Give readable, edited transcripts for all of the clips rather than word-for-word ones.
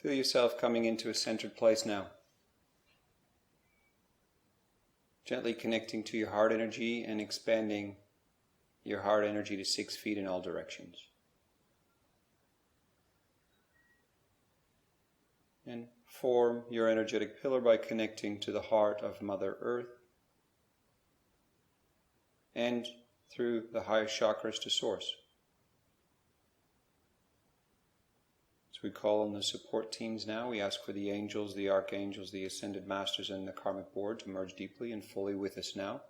Feel yourself coming into a centered place now. Gently connecting to your heart energy and expanding your heart energy to 6 feet in all directions. And form your energetic pillar by connecting to the heart of Mother Earth and through the highest chakras to Source. As we call on the support teams now, we ask for the angels, the archangels, the ascended masters, and the karmic board to merge deeply and fully with us now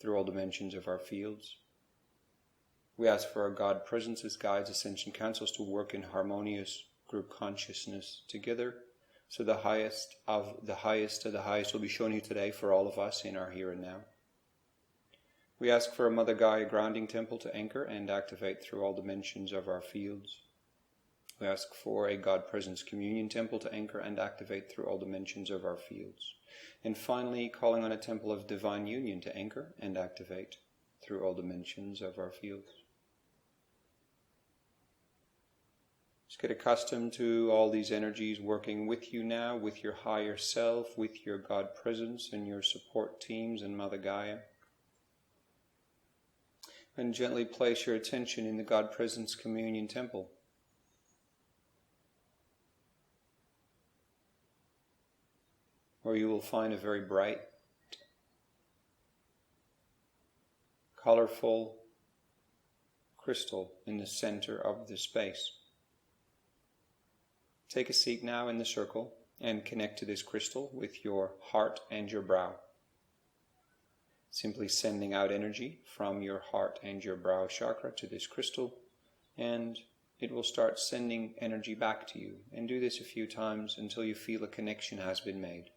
through all dimensions of our fields. We ask for our God presences, guides, ascension councils to work in harmonious group consciousness together. So the highest of the highest will be shown you today for all of us in our here and now. We ask for a Mother Gaia grounding temple to anchor and activate through all dimensions of our fields. We ask for a God Presence Communion Temple to anchor and activate through all dimensions of our fields. And finally, calling on a Temple of Divine Union to anchor and activate through all dimensions of our fields. Just get accustomed to all these energies working with you now, with your higher self, with your God Presence and your support teams and Mother Gaia. And gently place your attention in the God Presence Communion Temple. Where you will find a very bright, colorful crystal in the center of the space. Take a seat now in the circle and connect to this crystal with your heart and your brow. Simply sending out energy from your heart and your brow chakra to this crystal, and it will start sending energy back to you. And do this a few times until you feel a connection has been made.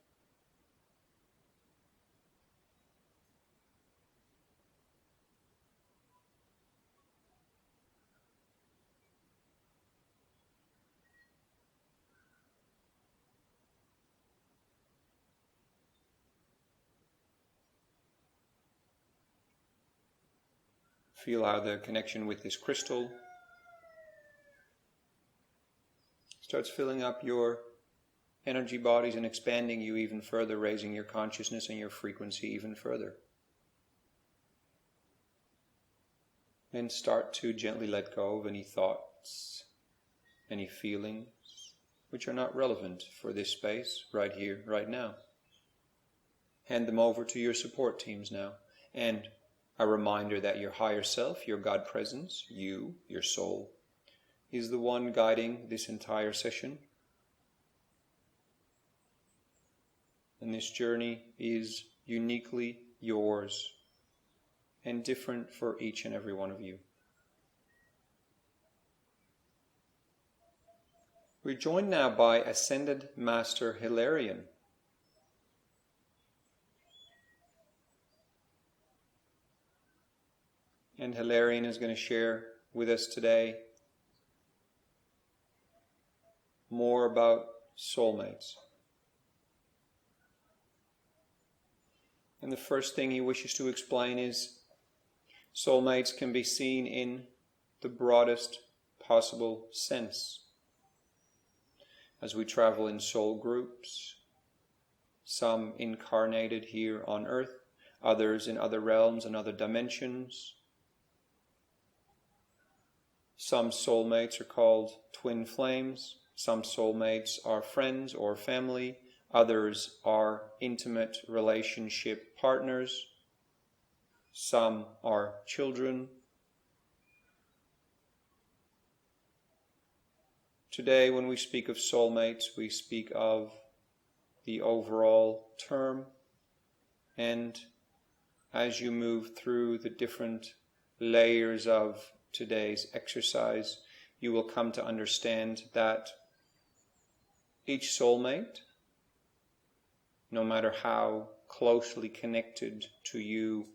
Feel how the connection with this crystal starts filling up your energy bodies and expanding you even further, raising your consciousness and your frequency even further. And start to gently let go of any thoughts, any feelings which are not relevant for this space right here, right now. Hand them over to your support teams now, and a reminder that your higher self, your God presence, you, your soul, is the one guiding this entire session. And this journey is uniquely yours and different for each and every one of you. We're joined now by Ascended Master Hilarion. And Hilarion is going to share with us today more about soulmates. And the first thing he wishes to explain is soulmates can be seen in the broadest possible sense. As we travel in soul groups, some incarnated here on earth, others in other realms and other dimensions. Some soulmates are called twin flames. Some soulmates are friends or family. Others are intimate relationship partners. Some are children. Today, when we speak of soulmates, we speak of the overall term. And as you move through the different layers of today's exercise, you will come to understand that each soulmate, no matter how closely connected to you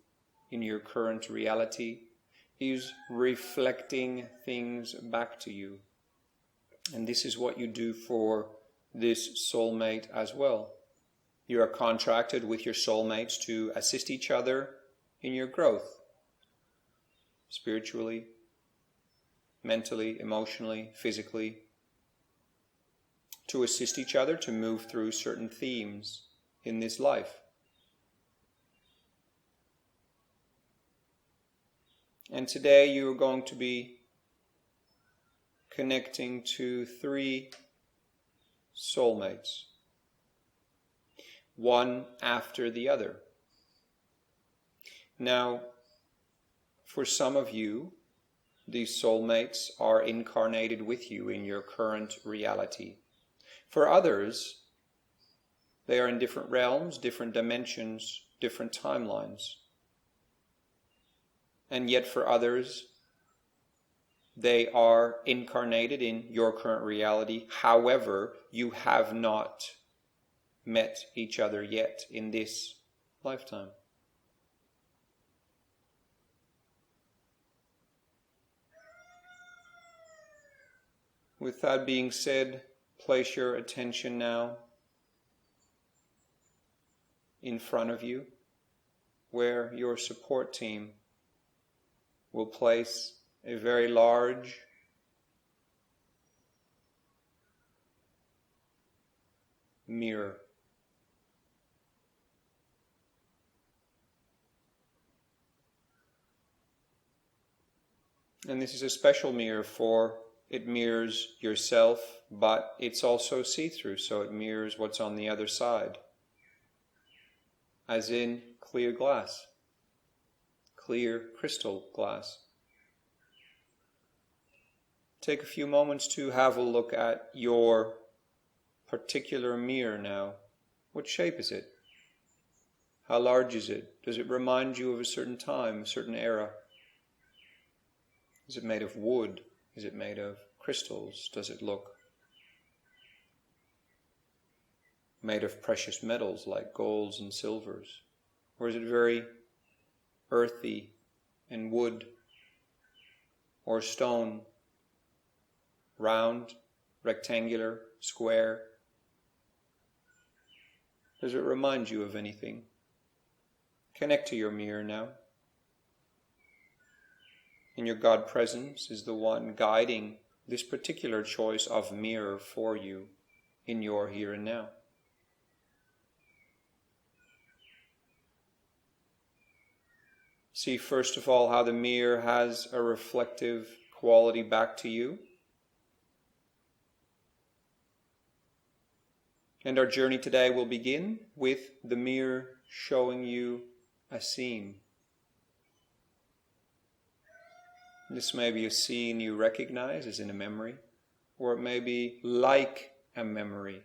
in your current reality, is reflecting things back to you. And this is what you do for this soulmate as well. You are contracted with your soulmates to assist each other in your growth, spiritually, mentally, emotionally, physically. to assist each other to move through certain themes in this life. And today you are going to be connecting to 3 soulmates, one after the other. Now, for some of you, these soulmates are incarnated with you in your current reality. For others, they are in different realms, different dimensions, different timelines. And yet for others, they are incarnated in your current reality. However, you have not met each other yet in this lifetime. With that being said, place your attention now in front of you, where your support team will place a very large mirror. And this is a special mirror, for it mirrors yourself, but it's also see-through, so it mirrors what's on the other side, as in clear glass, clear crystal glass. Take a few moments to have a look at your particular mirror now. What shape is it? How large is it? Does it remind you of a certain time, a certain era? Is it made of wood? Is it made of crystals? Does it look made of precious metals like golds and silvers? Or is it very earthy and wood or stone? Round, rectangular, square? Does it remind you of anything? Connect to your mirror now. And your God presence is the one guiding this particular choice of mirror for you in your here and now. See first of all how the mirror has a reflective quality back to you. And our journey today will begin with the mirror showing you a scene. This may be a scene you recognize as in a memory, or it may be like a memory,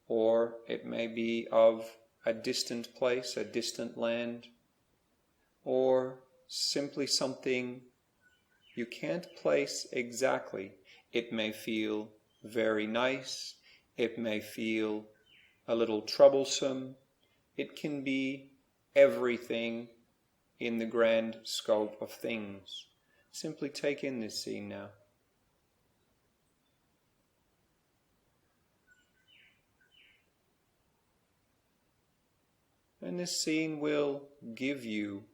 or it may be of a distant place, a distant land, or simply something you can't place exactly. It may feel very nice, it may feel a little troublesome. It can be everything in the grand scope of things. Simply take in this scene now. And this scene will give you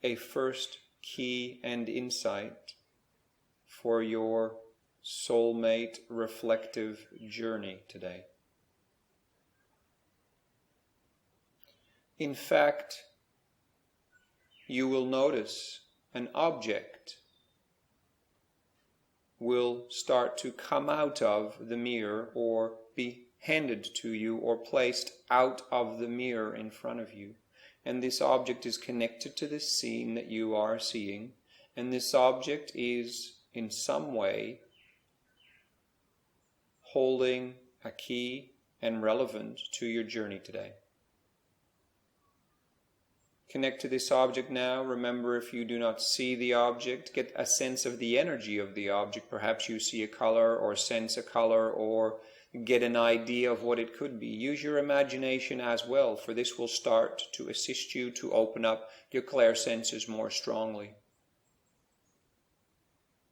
a first key and insight for your soulmate reflective journey today. In fact, you will notice an object will start to come out of the mirror, or be handed to you or placed out of the mirror in front of you. And this object is connected to this scene that you are seeing, and this object is in some way holding a key and relevant to your journey today. Connect to this object now. Remember, if you do not see the object, get a sense of the energy of the object. Perhaps you see a color or sense a color or get an idea of what it could be. Use your imagination as well, for this will start to assist you to open up your clairsenses more strongly.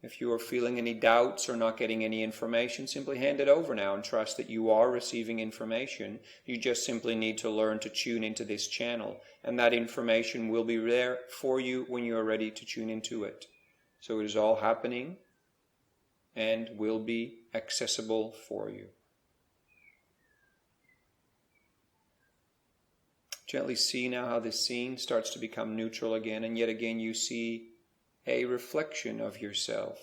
If you are feeling any doubts or not getting any information, simply hand it over now and trust that you are receiving information. You just simply need to learn to tune into this channel, and that information will be there for you when you are ready to tune into it. So it is all happening and will be accessible for you. Gently see now how this scene starts to become neutral again, and yet again you see a reflection of yourself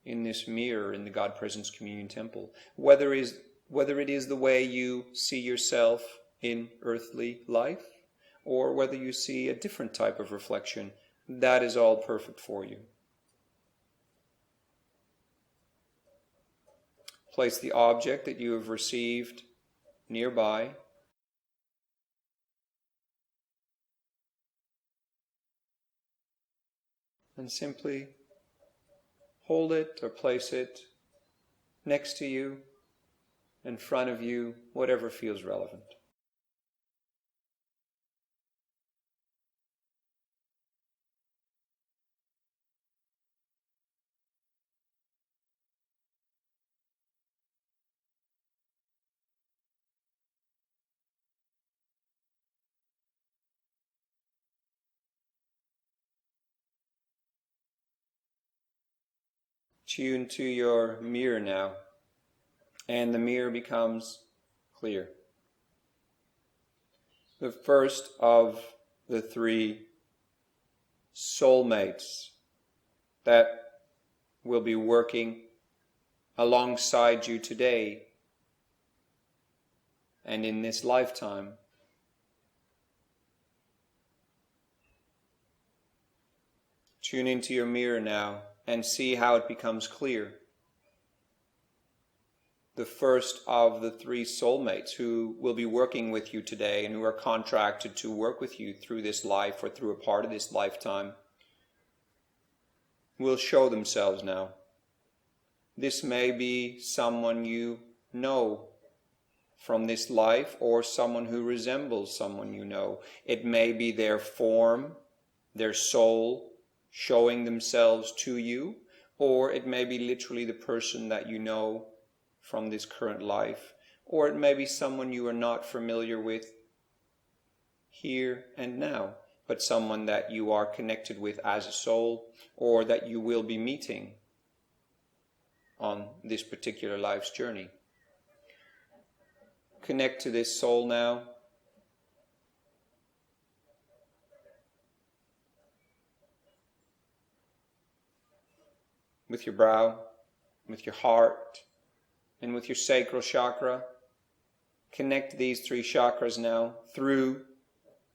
in this mirror in the God Presence Communion Temple. Whether it is the way you see yourself in earthly life, or whether you see a different type of reflection, that is all perfect for you. Place the object that you have received nearby. And simply hold it or place it next to you, in front of you, whatever feels relevant. Tune to your mirror now, and the mirror becomes clear. The first of the three soulmates that will be working alongside you today and in this lifetime. Tune into your mirror now and see how it becomes clear. The first of the three soulmates who will be working with you today and who are contracted to work with you through this life or through a part of this lifetime will show themselves now. This may be someone you know from this life or someone who resembles someone you know. It may be their form, their soul showing themselves to you, or it may be literally the person that you know from this current life, or it may be someone you are not familiar with here and now, but someone that you are connected with as a soul, or that you will be meeting on this particular life's journey. Connect to this soul now. With your brow, with your heart, and with your sacral chakra. Connect these three chakras now through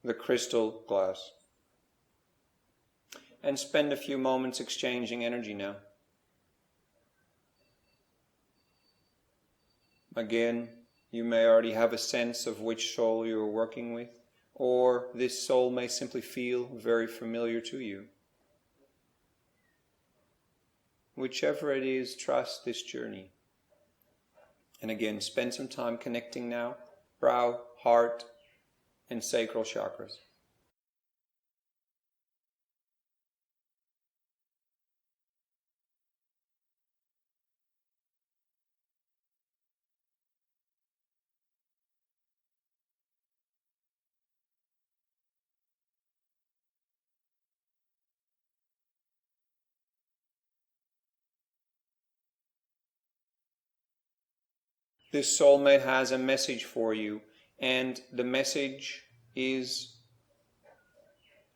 the crystal glass. And spend a few moments exchanging energy now. Again, you may already have a sense of which soul you are working with, or this soul may simply feel very familiar to you. Whichever it is, trust this journey. And again, spend some time connecting now, brow, heart, and sacral chakras. This soulmate has a message for you, and the message is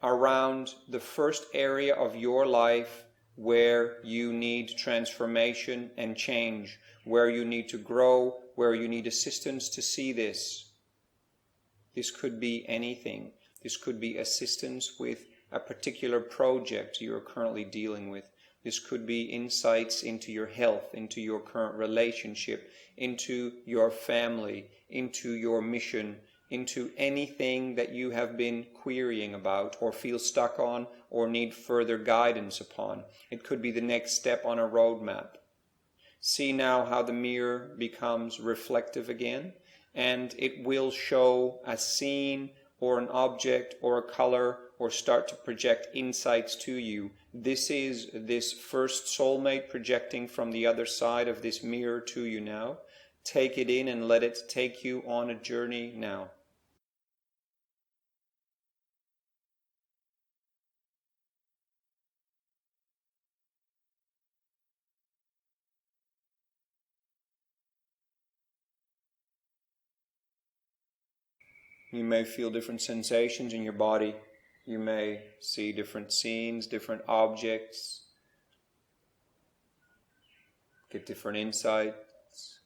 around the first area of your life where you need transformation and change, where you need to grow, where you need assistance to see this. This could be anything. This could be assistance with a particular project you are currently dealing with. This could be insights into your health, into your current relationship, into your family, into your mission, into anything that you have been querying about or feel stuck on or need further guidance upon. It could be the next step on a roadmap. See now how the mirror becomes reflective again, and it will show a scene or an object or a color or start to project insights to you. This is this first soulmate projecting from the other side of this mirror to you now. Take it in and let it take you on a journey now. You may feel different sensations in your body. You may see different scenes, different objects, get different insights,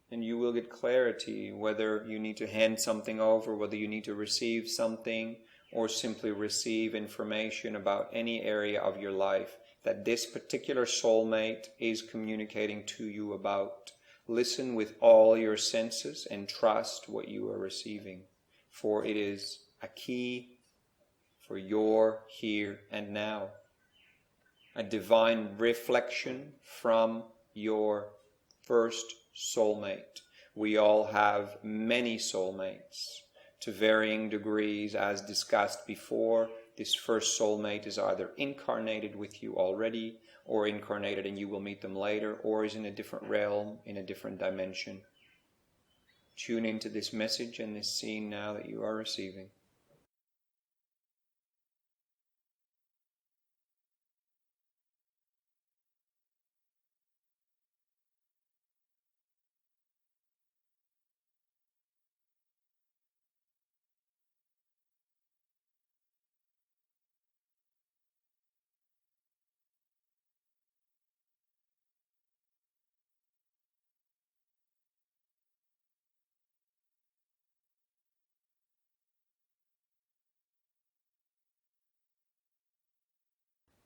and you will get clarity whether you need to hand something over, whether you need to receive something, or simply receive information about any area of your life that this particular soulmate is communicating to you about. Listen with all your senses and trust what you are receiving, for it is a key for your here and now. A divine reflection from your first soulmate. We all have many soulmates to varying degrees, as discussed before. This first soulmate is either incarnated with you already, or incarnated and you will meet them later, or is in a different realm, in a different dimension. Tune into this message and this scene now that you are receiving.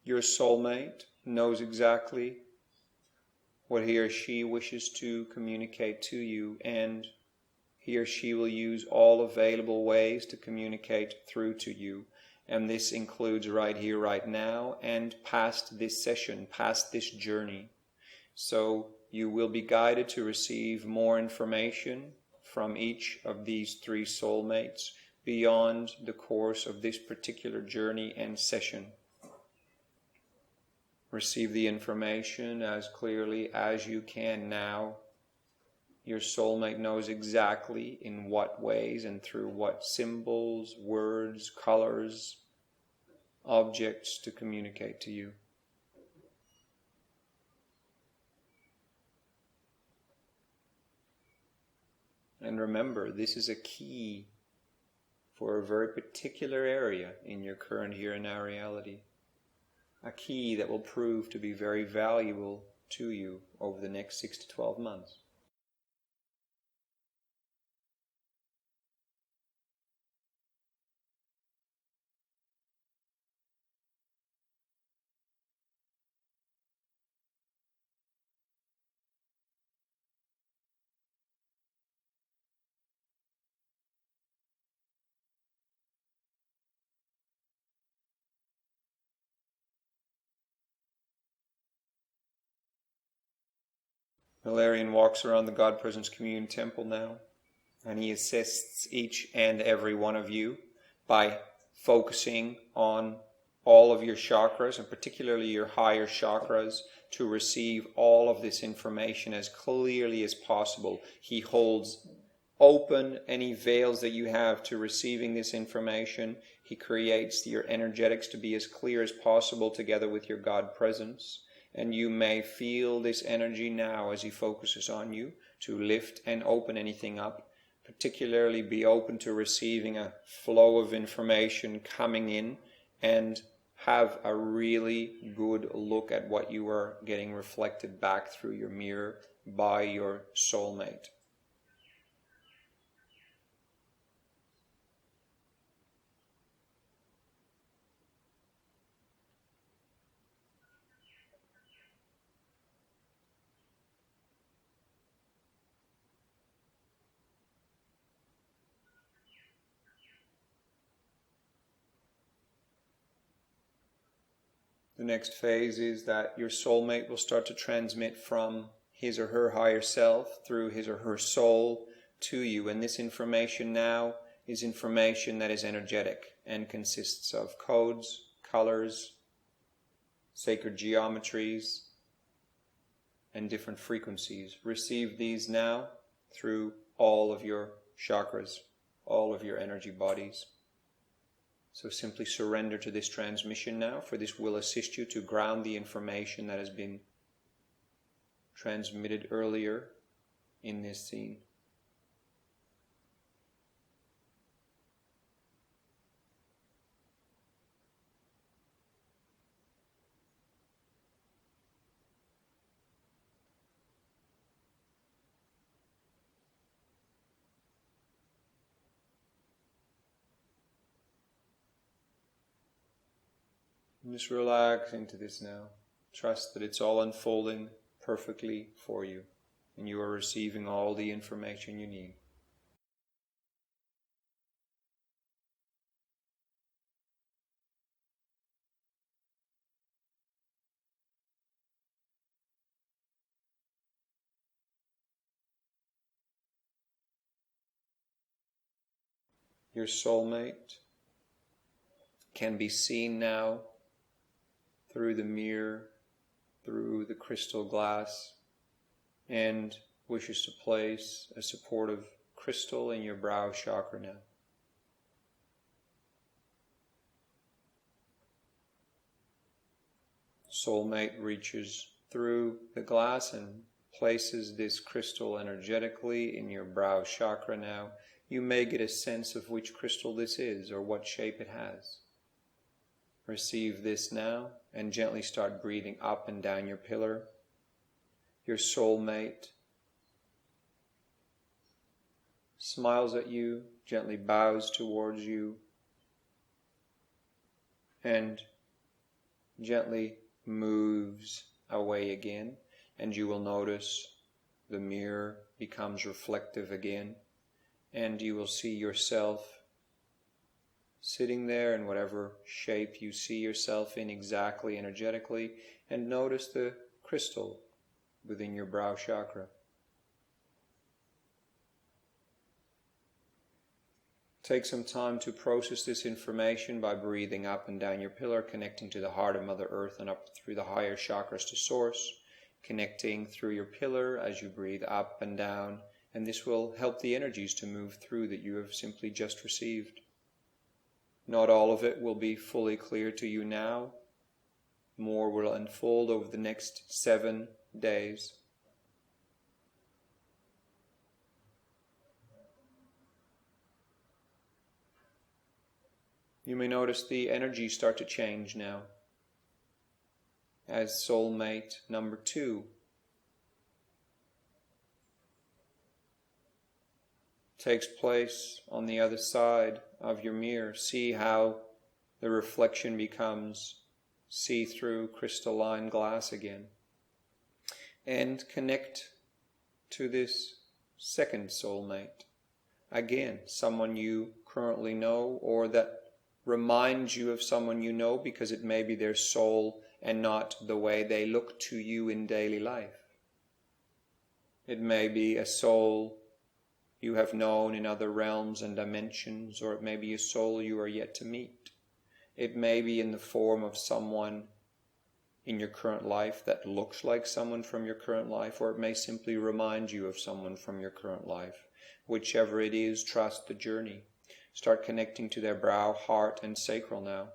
Your soulmate knows exactly what he or she wishes to communicate to you, and he or she will use all available ways to communicate through to you. And this includes right here, right now, and past this session, past this journey. So you will be guided to receive more information from each of these three soulmates beyond the course of this particular journey and session. Receive the information as clearly as you can now. Your soulmate knows exactly in what ways and through what symbols, words, colors, objects to communicate to you. And remember, this is a key for a very particular area in your current here and now reality. A key that will prove to be very valuable to you over the next 6 to 12 months. Hilarion walks around the God Presence Communion Temple now, and he assists each and every one of you by focusing on all of your chakras, and particularly your higher chakras, to receive all of this information as clearly as possible. He holds open any veils that you have to receiving this information. He creates your energetics to be as clear as possible together with your God Presence. And you may feel this energy now as he focuses on you to lift and open anything up. Particularly be open to receiving a flow of information coming in, and have a really good look at what you are getting reflected back through your mirror by your soulmate. The next phase is that your soulmate will start to transmit from his or her higher self through his or her soul to you. And this information now is information that is energetic and consists of codes, colors, sacred geometries, and different frequencies. Receive these now through all of your chakras, all of your energy bodies. So simply surrender to this transmission now, for this will assist you to ground the information that has been transmitted earlier in this scene. And just relax into this now. Trust that it's all unfolding perfectly for you, and you are receiving all the information you need. Your soulmate can be seen now through the mirror, through the crystal glass, and wishes to place a supportive crystal in your brow chakra now. Soulmate reaches through the glass and places this crystal energetically in your brow chakra now. You may get a sense of which crystal this is or what shape it has. Receive this now and gently start breathing up and down your pillar. Your soulmate smiles at you, gently bows towards you, and gently moves away again. And you will notice the mirror becomes reflective again, and you will see yourself sitting there in whatever shape you see yourself in exactly energetically, and notice the crystal within your brow chakra. Take some time to process this information by breathing up and down your pillar, connecting to the heart of Mother Earth and up through the higher chakras to Source, connecting through your pillar as you breathe up and down, and this will help the energies to move through that you have simply just received. Not all of it will be fully clear to you now. More will unfold over the next 7 days. You may notice the energy start to change now as soulmate number 2 takes place on the other side of your mirror. See how the reflection becomes see-through crystalline glass again. And connect to this second soulmate. Again, someone you currently know, or that reminds you of someone you know because it may be their soul and not the way they look to you in daily life. It may be a soul you have known in other realms and dimensions, or it may be a soul you are yet to meet. It may be in the form of someone in your current life that looks like someone from your current life, or it may simply remind you of someone from your current life. Whichever it is, trust the journey. Start connecting to their brow, heart, and sacral now.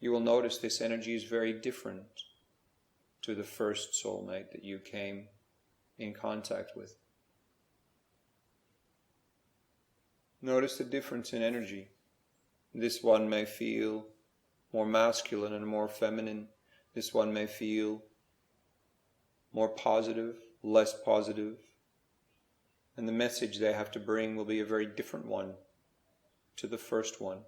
You will notice this energy is very different to the first soulmate that you came in contact with. Notice the difference in energy. This one may feel more masculine and more feminine. This one may feel more positive, less positive. And the message they have to bring will be a very different one to the first one.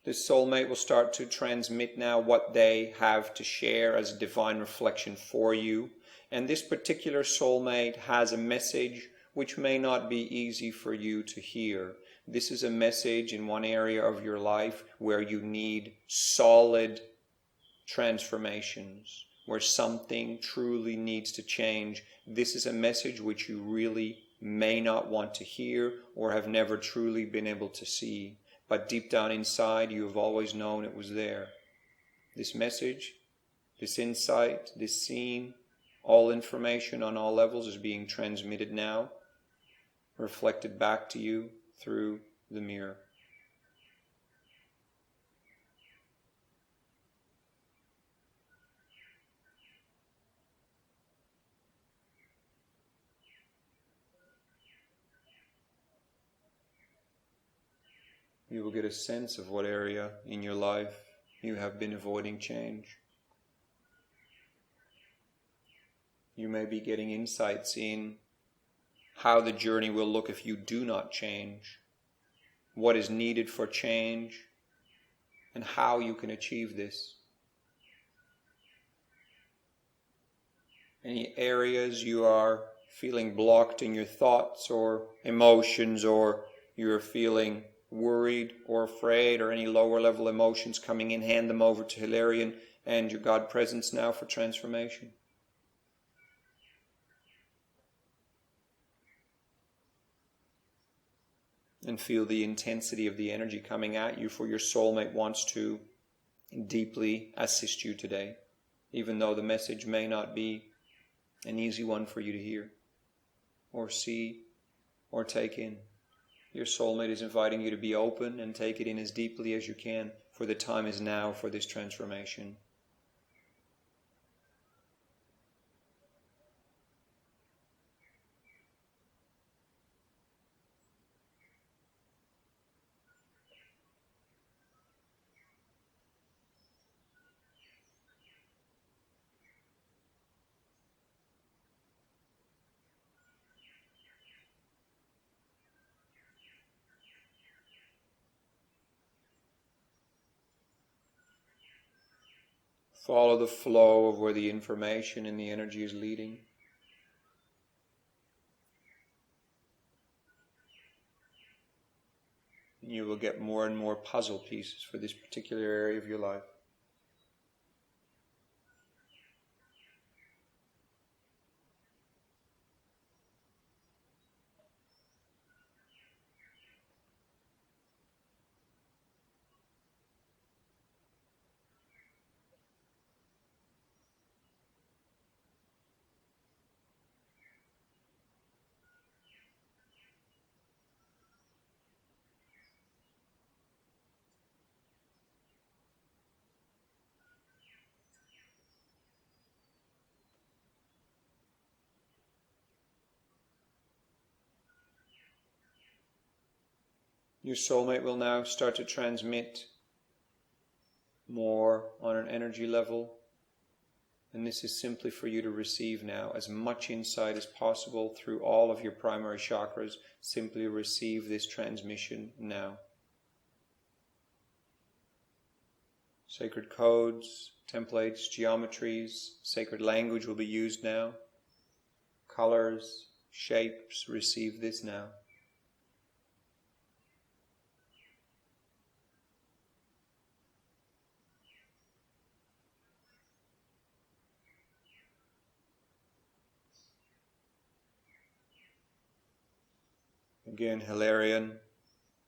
This soulmate will start to transmit now what they have to share as a divine reflection for you. And this particular soulmate has a message which may not be easy for you to hear. This is a message in one area of your life where you need solid transformations, where something truly needs to change. This is a message which you really may not want to hear or have never truly been able to see. But deep down inside, you have always known it was there. This message, this insight, this scene, all information on all levels is being transmitted now, reflected back to you through the mirror. You will get a sense of what area in your life you have been avoiding change. You may be getting insights in how the journey will look if you do not change, what is needed for change, and how you can achieve this. Any areas you are feeling blocked in your thoughts or emotions, or you're feeling worried or afraid, or any lower level emotions coming in, hand them over to Hilarion and your God presence now for transformation. And feel the intensity of the energy coming at you, for your soulmate wants to deeply assist you today, even though the message may not be an easy one for you to hear or see or take in. Your soulmate is inviting you to be open and take it in as deeply as you can, for the time is now for this transformation. Follow the flow of where the information and the energy is leading. And you will get more and more puzzle pieces for this particular area of your life. Your soulmate will now start to transmit more on an energy level. And this is simply for you to receive now as much insight as possible through all of your primary chakras. Simply receive this transmission now. Sacred codes, templates, geometries, sacred language will be used now. Colors, shapes, receive this now. Again, Hilarion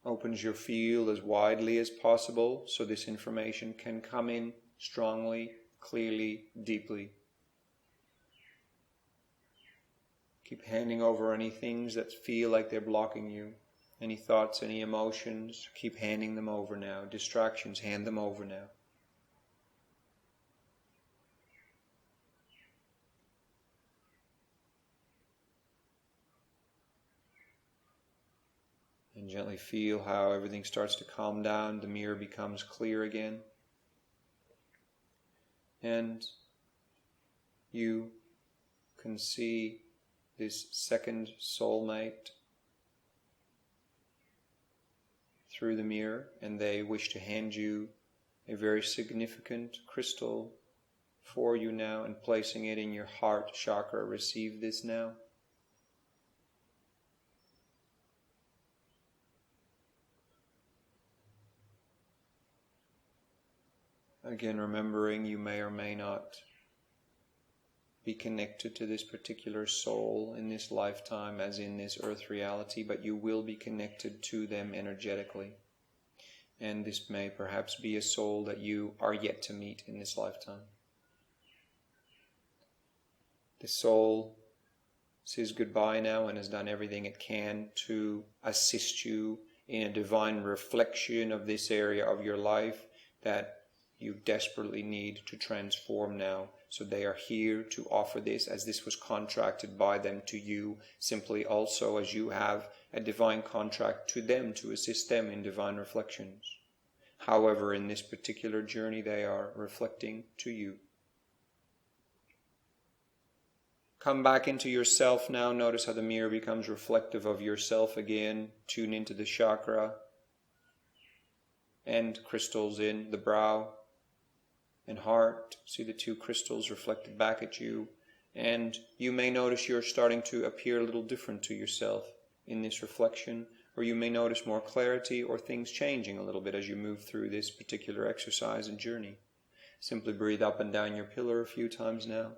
opens your field as widely as possible so this information can come in strongly, clearly, deeply. Keep handing over any things that feel like they're blocking you. Any thoughts, any emotions, keep handing them over now. Distractions, hand them over now. And gently feel how everything starts to calm down. The mirror becomes clear again. And you can see this second soulmate through the mirror, and they wish to hand you a very significant crystal for you now and placing it in your heart chakra. Receive this now. Again, remembering you may or may not be connected to this particular soul in this lifetime as in this earth reality, but you will be connected to them energetically. And this may perhaps be a soul that you are yet to meet in this lifetime. The soul says goodbye now and has done everything it can to assist you in a divine reflection of this area of your life that you desperately need to transform now. So they are here to offer this as this was contracted by them to you, simply also as you have a divine contract to them to assist them in divine reflections. However, in this particular journey, they are reflecting to you. Come back into yourself now. Notice how the mirror becomes reflective of yourself again. Tune into the chakra. and crystals in the brow and heart. See the two crystals reflected back at you, and you may notice you're starting to appear a little different to yourself in this reflection, or you may notice more clarity or things changing a little bit as you move through this particular exercise and journey. Simply breathe up and down your pillar a few times now.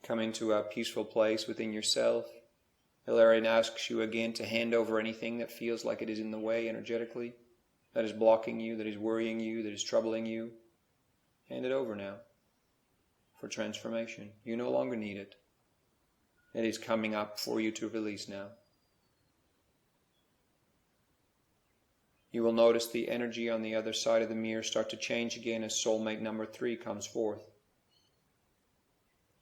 Come into a peaceful place within yourself. Hilarion asks you again to hand over anything that feels like it is in the way energetically, that is blocking you, that is worrying you, that is troubling you. Hand it over now for transformation. You no longer need it. It is coming up for you to release now. You will notice the energy on the other side of the mirror start to change again as soulmate number 3 comes forth.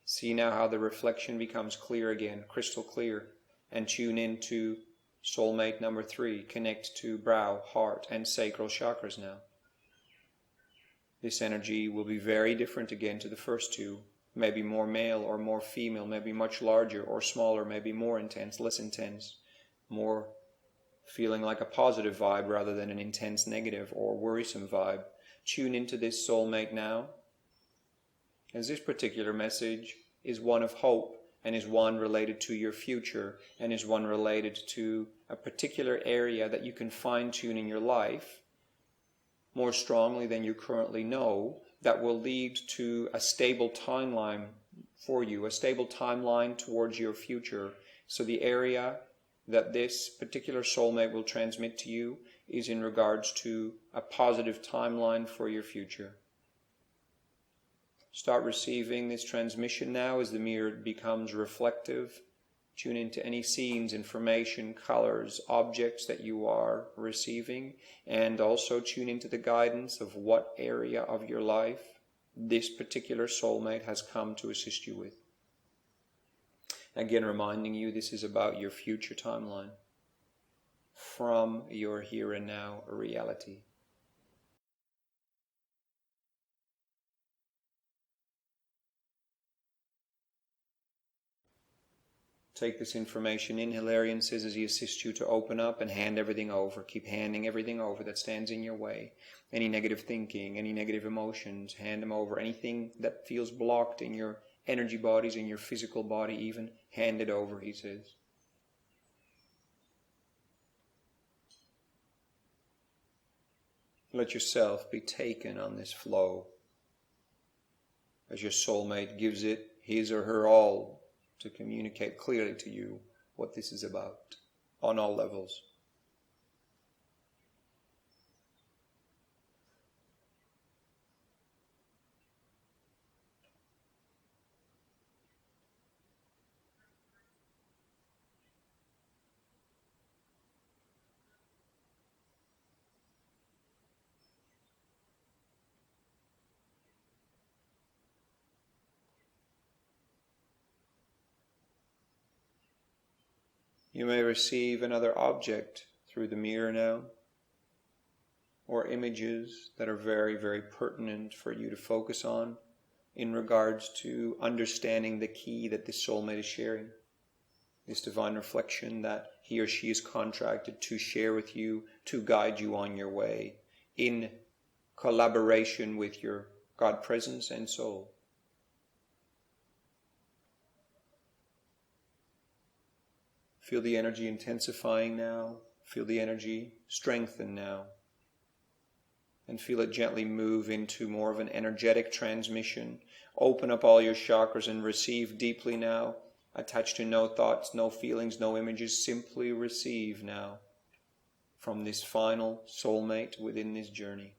See now how the reflection becomes clear again, crystal clear, and tune into soulmate number 3. Connect to brow, heart, and sacral chakras now. This energy will be very different again to the first two. Maybe more male or more female, maybe much larger or smaller, maybe more intense, less intense, more feeling like a positive vibe rather than an intense negative or worrisome vibe. Tune into this soulmate now, as this particular message is one of hope and is one related to your future and is one related to a particular area that you can fine-tune in your life more strongly than you currently know, that will lead to a stable timeline for you, a stable timeline towards your future. So the area that this particular soulmate will transmit to you is in regards to a positive timeline for your future. Start receiving this transmission now as the mirror becomes reflective. Tune into any scenes, information, colors, objects that you are receiving, and also tune into the guidance of what area of your life this particular soulmate has come to assist you with. Again, reminding you this is about your future timeline from your here and now reality. Take this information in, Hilarion says, as he assists you to open up and hand everything over. Keep handing everything over that stands in your way. Any negative thinking, any negative emotions, hand them over. Anything that feels blocked in your energy bodies, in your physical body even, hand it over, he says. Let yourself be taken on this flow as your soulmate gives it his or her all to communicate clearly to you what this is about on all levels. You may receive another object through the mirror now, or images that are very, very pertinent for you to focus on in regards to understanding the key that this soulmate is sharing, this divine reflection that he or she is contracted to share with you, to guide you on your way, in collaboration with your God presence and soul. Feel the energy intensifying now. Feel the energy strengthen now. And feel it gently move into more of an energetic transmission. Open up all your chakras and receive deeply now. Attached to no thoughts, no feelings, no images. Simply receive now from this final soulmate within this journey.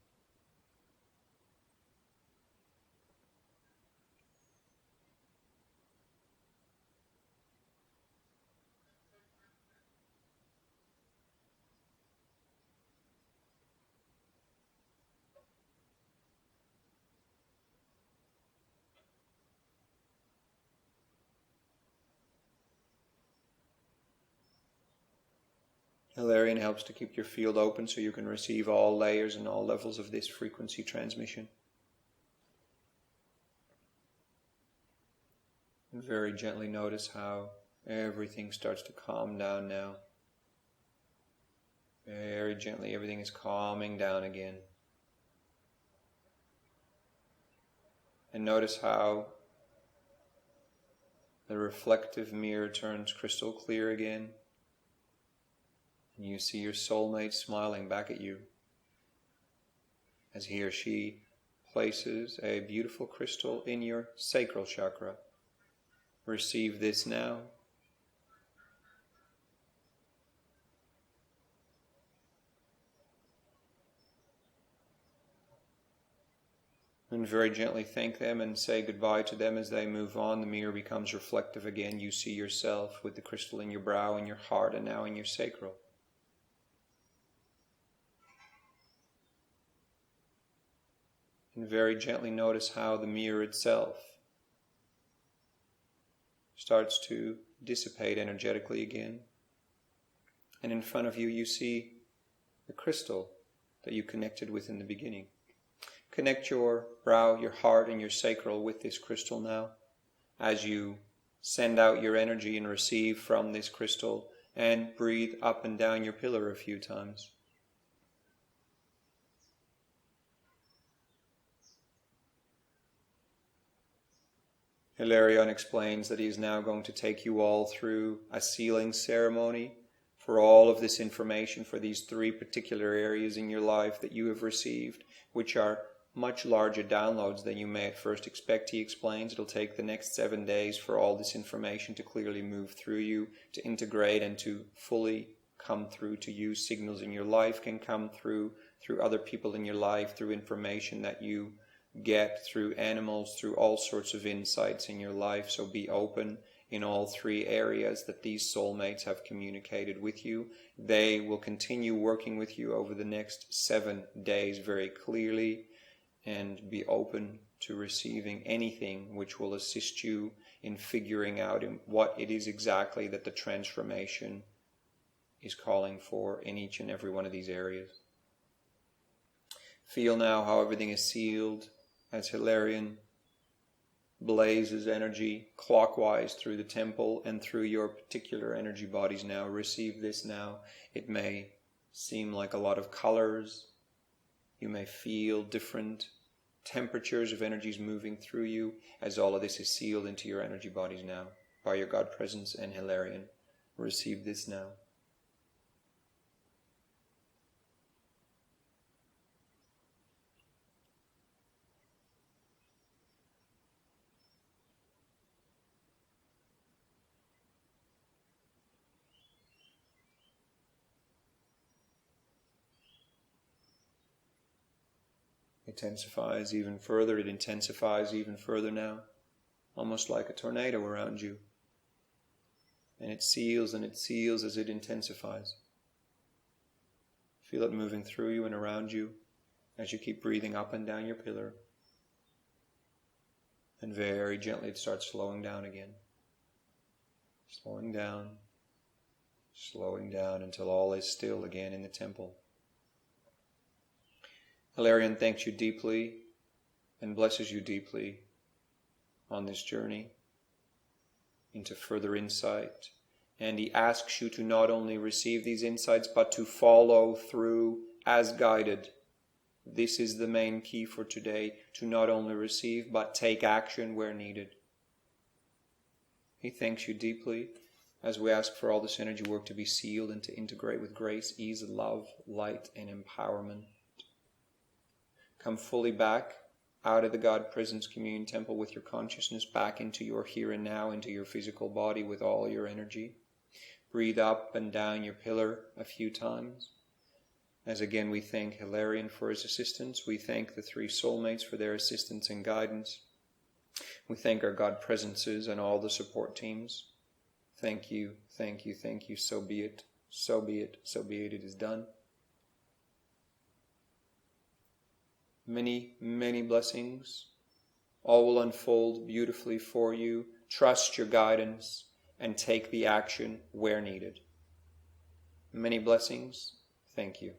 Hilarion helps to keep your field open so you can receive all layers and all levels of this frequency transmission. And very gently notice how everything starts to calm down now. Very very gently everything is calming down again. And notice how the reflective mirror turns crystal clear again. And you see your soulmate smiling back at you as he or she places a beautiful crystal in your sacral chakra. Receive this now. And very gently thank them and say goodbye to them as they move on. The mirror becomes reflective again. You see yourself with the crystal in your brow, in your heart, and now in your sacral. And very gently notice how the mirror itself starts to dissipate energetically again. And in front of you, you see the crystal that you connected with in the beginning. Connect your brow, your heart, and your sacral with this crystal now as you send out your energy and receive from this crystal, and breathe up and down your pillar a few times. Hilarion explains that he is now going to take you all through a sealing ceremony for all of this information, for these 3 particular areas in your life that you have received, which are much larger downloads than you may at first expect. He explains it'll take the next 7 days for all this information to clearly move through you, to integrate and to fully come through to you. Signals in your life can come through other people in your life, through information that you get through animals, through all sorts of insights in your life. So be open in all 3 areas that these soulmates have communicated with you. They will continue working with you over the next 7 days very clearly, and be open to receiving anything which will assist you in figuring out what it is exactly that the transformation is calling for in each and every one of these areas. Feel now how everything is sealed as Hilarion blazes energy clockwise through the temple and through your particular energy bodies now. Receive this now. It may seem like a lot of colors. You may feel different temperatures of energies moving through you as all of this is sealed into your energy bodies now by your God presence and Hilarion. Receive this now. Intensifies even further. It intensifies even further now, almost like a tornado around you. And it seals as it intensifies. Feel it moving through you and around you as you keep breathing up and down your pillar. And very gently it starts slowing down again. Slowing down until all is still again in the temple. Hilarion thanks you deeply and blesses you deeply on this journey into further insight. And he asks you to not only receive these insights, but to follow through as guided. This is the main key for today, to not only receive, but take action where needed. He thanks you deeply as we ask for all this energy work to be sealed and to integrate with grace, ease, love, light, and empowerment. Come fully back out of the God Presence Communion Temple with your consciousness back into your here and now, into your physical body with all your energy. Breathe up and down your pillar a few times. As again we thank Hilarion for his assistance. We thank the 3 soulmates for their assistance and guidance. We thank our God Presences and all the support teams. Thank you, thank you, thank you. So be it, so be it, so be it. It is done. Many, many blessings. All will unfold beautifully for you. Trust your guidance and take the action where needed. Many blessings. Thank you.